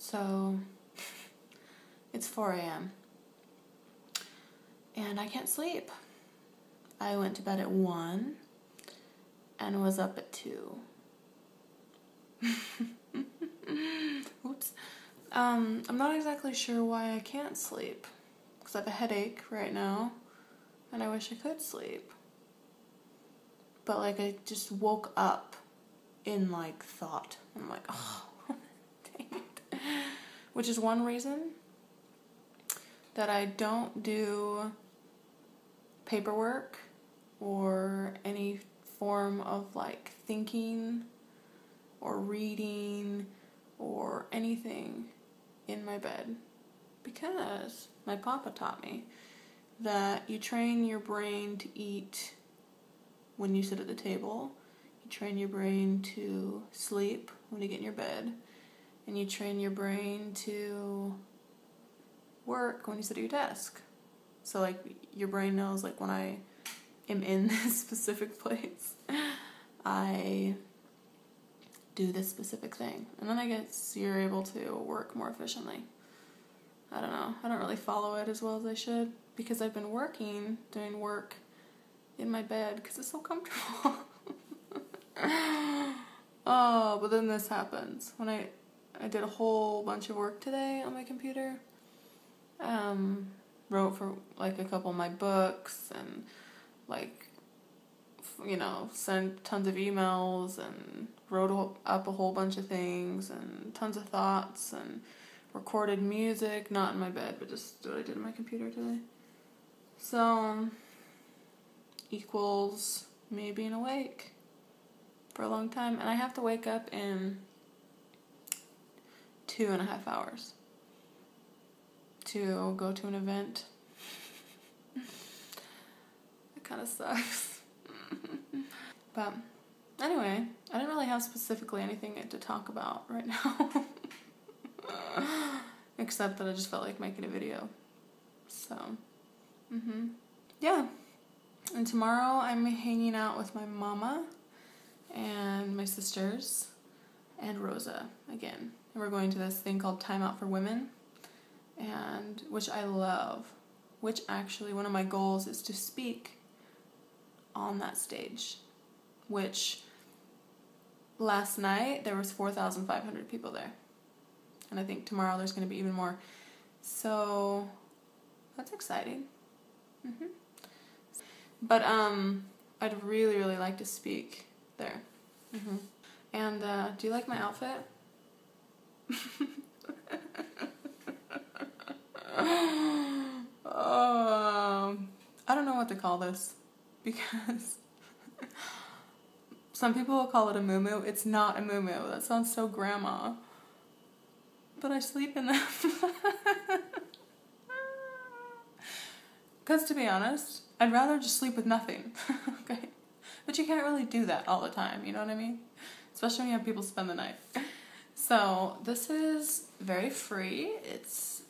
So it's 4 a.m. and I can't sleep. I went to bed at 1 and was up at 2. Oops. I'm not exactly sure why I can't sleep, because I have a headache right now and I wish I could sleep. But like I just woke up in like thought. I'm like, oh, dang it. Which is one reason that I don't do paperwork or any form of like thinking or reading or anything in my bed, because my papa taught me that you train your brain to eat when you sit at the table, you train your brain to sleep when you get in your bed, and you train your brain to work when you sit at your desk. So like your brain knows like when I am in this specific place, I do this specific thing. And then I guess you're able to work more efficiently. I don't know. I don't really follow it as well as I should, because I've been doing work in my bed because it's so comfortable. Oh, but then this happens. When I did a whole bunch of work today on my computer. Wrote for like a couple of my books and like, sent tons of emails and wrote up a whole bunch of things and tons of thoughts and recorded music, not in my bed, but just what I did on my computer today. So, equals me being awake for a long time. And I have to wake up in 2.5 hours to go to an event. It kind of sucks. But anyway, I didn't really have specifically anything to talk about right now. Except that I just felt like making a video. So, yeah. And tomorrow I'm hanging out with my mama and my sisters and Rosa again. And we're going to this thing called Time Out for Women, and which I love. Which actually, one of my goals is to speak on that stage. Which last night there was 4,500 people there. And I think tomorrow there's going to be even more. So that's exciting. But I'd really, really like to speak there. And do you like my outfit? I don't know what to call this, because some people will call it a muumuu. It's not a muumuu. That sounds so grandma. But I sleep in them. Because to be honest, I'd rather just sleep with nothing. Okay? But you can't really do that all the time, you know what I mean? Especially when you have people spend the night. So this is very free. It's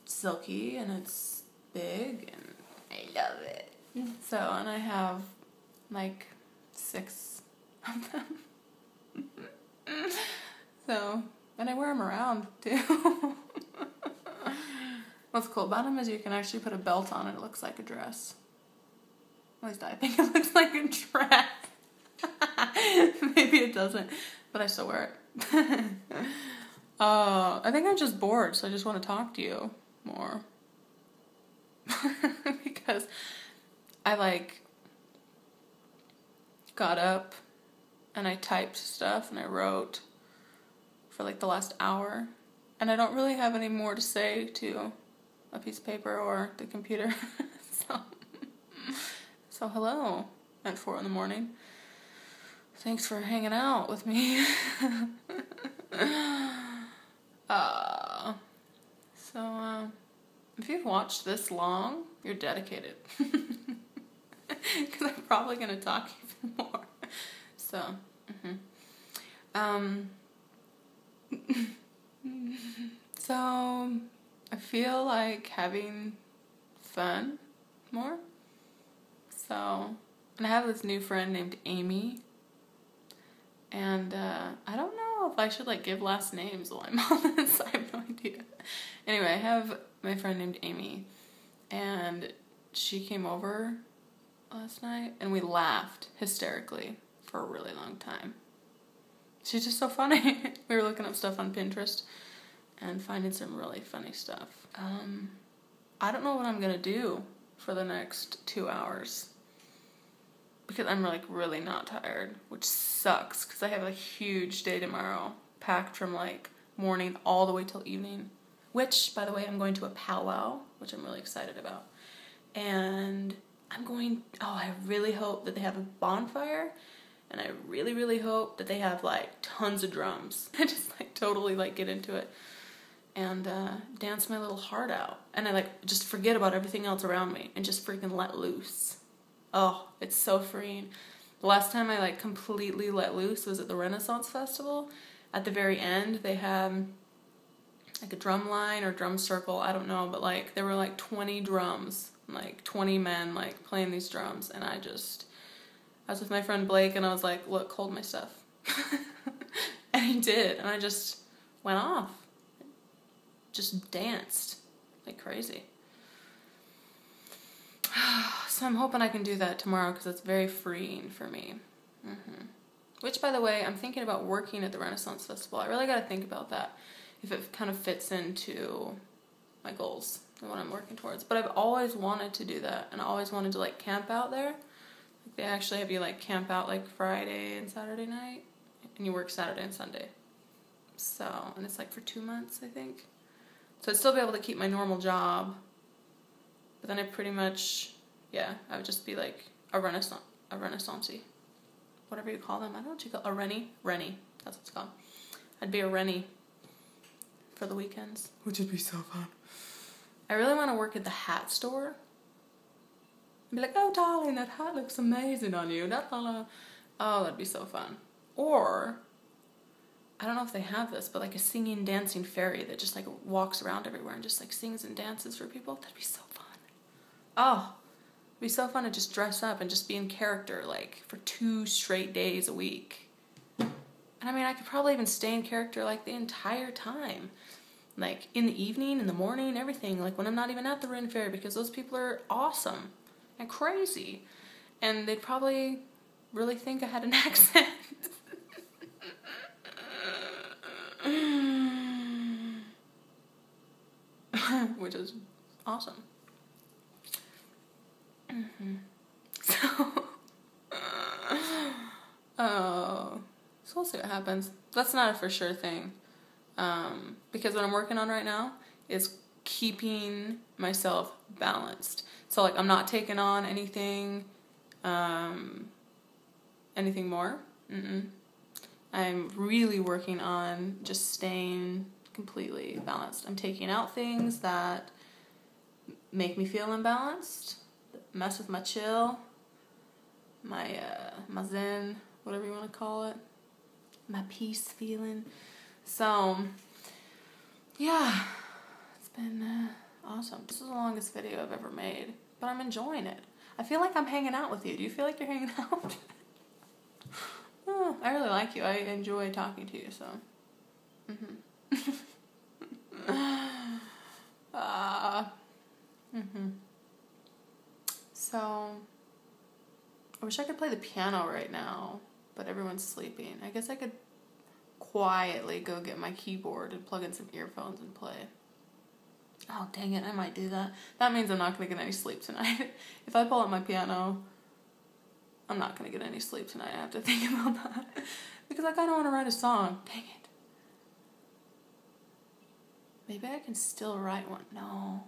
silky and it's big and I love it. So, and I have like 6 of them. So, and I wear them around too. What's cool about them is you can actually put a belt on and it looks like a dress. At least I think it looks like a dress. Maybe it doesn't, but I still wear it. I think I'm just bored, so I just want to talk to you more. Because I got up and I typed stuff and I wrote for the last hour, and I don't really have any more to say to a piece of paper or the computer. So hello at 4 a.m. Thanks for hanging out with me. If you've watched this long, you're dedicated. Because I'm probably going to talk even more. So, so I feel like having fun more. So, and I have this new friend named Amy. And I don't know know if I should like give last names while I'm on this. I have no idea. Anyway, I have my friend named Amy, and she came over last night, and we laughed hysterically for a really long time. She's just so funny. We were looking up stuff on Pinterest and finding some really funny stuff. I don't know what I'm gonna do for the next 2 hours because I'm like really not tired, which sucks because I have a huge day tomorrow, packed from like morning all the way till evening, which, by the way, I'm going to a powwow, which I'm really excited about. And I really hope that they have a bonfire, and I really, really hope that they have like tons of drums. I just like totally like get into it and dance my little heart out. And I like just forget about everything else around me and just freaking let loose. Oh, it's so freeing. The last time I like completely let loose was at the Renaissance Festival. At the very end, they had like a drum line or drum circle, I don't know, but like there were like 20 drums, like 20 men like playing these drums, and I was with my friend Blake, and I was like, look, hold my stuff. And he did, and I just went off. Just danced like crazy. So I'm hoping I can do that tomorrow because it's very freeing for me. Which, by the way, I'm thinking about working at the Renaissance Festival. I really got to think about that, if it kind of fits into my goals and what I'm working towards. But I've always wanted to do that, and I always wanted to like camp out there. Like, they actually have you like camp out like Friday and Saturday night, and you work Saturday and Sunday. So, and it's like for 2 months, I think. So I'd still be able to keep my normal job, but then I pretty much, I would just be like a renaissance-y. Whatever you call them. I don't know what you call a rennie. Rennie. That's what it's called. I'd be a rennie for the weekends, which would be so fun. I really want to work at the hat store. I'd be like, oh, darling, that hat looks amazing on you. Oh, that'd be so fun. Or, I don't know if they have this, but like a singing, dancing fairy that just like walks around everywhere and just like sings and dances for people. That'd be so fun. Oh, it'd be so fun to just dress up and just be in character like for 2 straight days a week. And I mean, I could probably even stay in character like the entire time. Like in the evening, in the morning, everything. Like when I'm not even at the Ren Fair, because those people are awesome and crazy. And they'd probably really think I had an accent. Which is awesome. So we'll see what happens. That's not a for sure thing. Because what I'm working on right now is keeping myself balanced. So like I'm not taking on anything more. I'm really working on just staying completely balanced. I'm taking out things that make me feel imbalanced, mess with my chill, my zen, whatever you want to call it, my peace feeling. So, yeah, it's been awesome. This is the longest video I've ever made, but I'm enjoying it. I feel like I'm hanging out with you. Do you feel like you're hanging out? Oh, I really like you. I enjoy talking to you, so. So, I wish I could play the piano right now, but everyone's sleeping. I guess I could quietly go get my keyboard and plug in some earphones and play. Oh, dang it, I might do that. That means I'm not going to get any sleep tonight. If I pull out my piano, I'm not going to get any sleep tonight. I have to think about that. Because I kind of want to write a song. Dang it. Maybe I can still write one. No.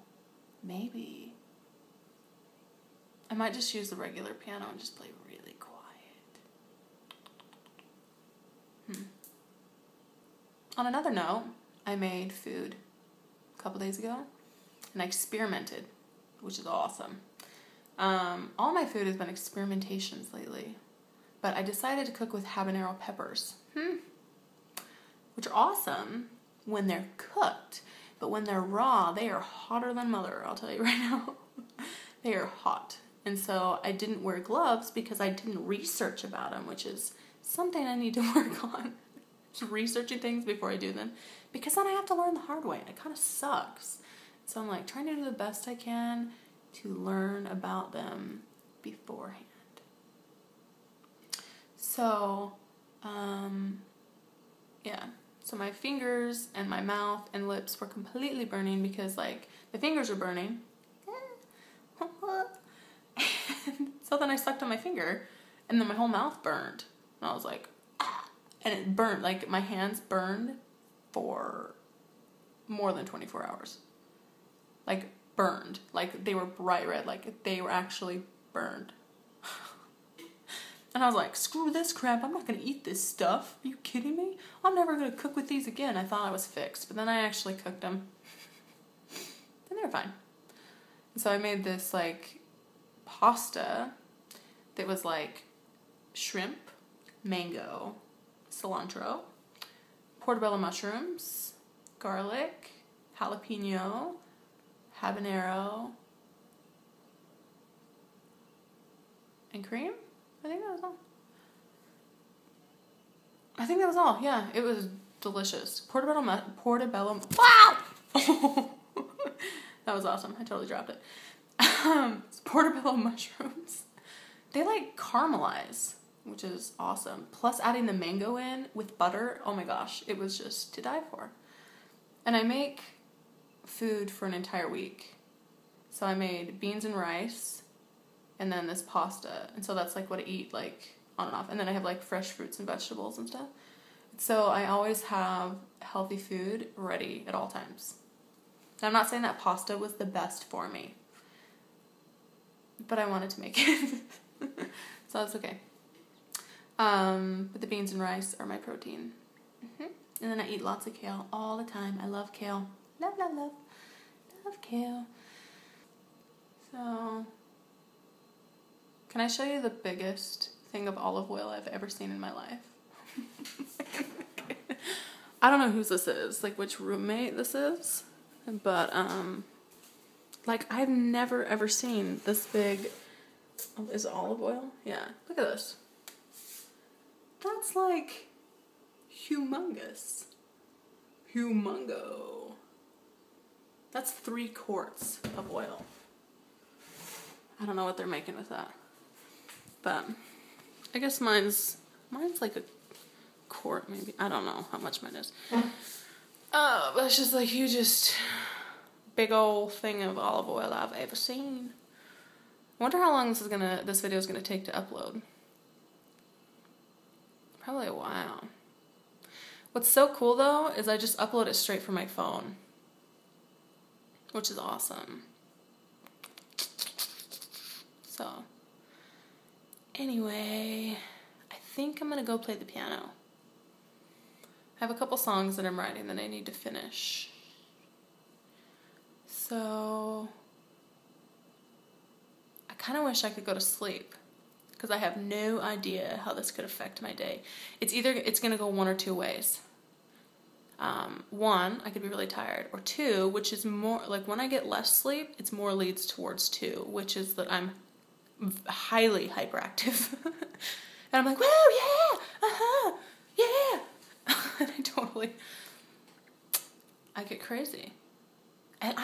Maybe. I might just use the regular piano and just play really quiet. On another note, I made food a couple days ago, and I experimented, which is awesome. All my food has been experimentations lately, but I decided to cook with habanero peppers, which are awesome when they're cooked, but when they're raw, they are hotter than mother, I'll tell you right now. They are hot, and so I didn't wear gloves because I didn't research about them, which is something I need to work on. researching things before I do them, because then I have to learn the hard way and it kind of sucks. So I'm like trying to do the best I can to learn about them beforehand. So, yeah. So my fingers and my mouth and lips were completely burning because like the fingers were burning. And so then I sucked on my finger and then my whole mouth burned. And I was like, ah. And it burned, like my hands burned for more than 24 hours. Like burned. Like they were bright red. Like they were actually burned. And I was like, screw this crap. I'm not going to eat this stuff. Are you kidding me? I'm never going to cook with these again. I thought I was fixed. But then I actually cooked them. And they were fine. And so I made this like pasta that was like shrimp, mango, cilantro, portobello mushrooms, garlic, jalapeno, habanero, and cream. I think that was all. Yeah, it was delicious. Portobello. Wow! That was awesome. I totally dropped it. Portobello mushrooms. They like caramelize, which is awesome. Plus adding the mango in with butter. Oh my gosh, it was just to die for. And I make food for an entire week. So I made beans and rice. And then this pasta. And so that's like what I eat like on and off. And then I have like fresh fruits and vegetables and stuff. So I always have healthy food ready at all times. And I'm not saying that pasta was the best for me. But I wanted to make it. So that's okay. But the beans and rice are my protein. And then I eat lots of kale all the time. I love kale. Love, love, love. Love kale. So... can I show you the biggest thing of olive oil I've ever seen in my life? I don't know whose this is, like which roommate this is, but like I've never ever seen this big. Oh, is it olive oil? Yeah, look at this. That's like humongous. Humongo. That's 3 quarts of oil. I don't know what they're making with that. But I guess mine's like a quart maybe. I don't know how much mine is. Oh, but it's just like hugest big old thing of olive oil I've ever seen. I wonder how long this video is gonna take to upload. Probably a while. What's so cool though is I just upload it straight from my phone, which is awesome. So, anyway, I think I'm going to go play the piano. I have a couple songs that I'm writing that I need to finish. So, I kind of wish I could go to sleep because I have no idea how this could affect my day. It's going to go one or two ways. 1, I could be really tired, or 2, which is more, like when I get less sleep, it's more leads towards 2, which is that I'm highly hyperactive. And I'm like, woo, yeah, yeah. And I get crazy. And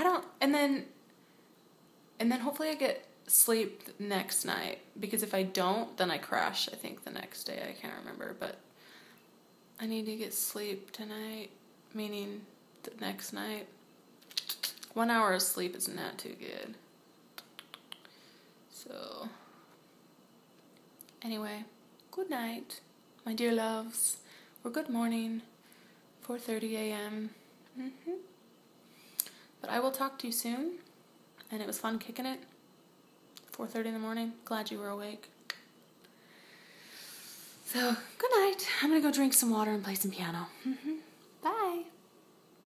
and then hopefully I get sleep next night, because if I don't, then I crash, I think, the next day. I can't remember, but I need to get sleep tonight, meaning the next night. 1 hour of sleep is not too good. So, anyway, good night, my dear loves, or good morning, 4:30 a.m. But I will talk to you soon, and it was fun kicking it. 4:30 in the morning. Glad you were awake. So, good night. I'm gonna go drink some water and play some piano. Bye.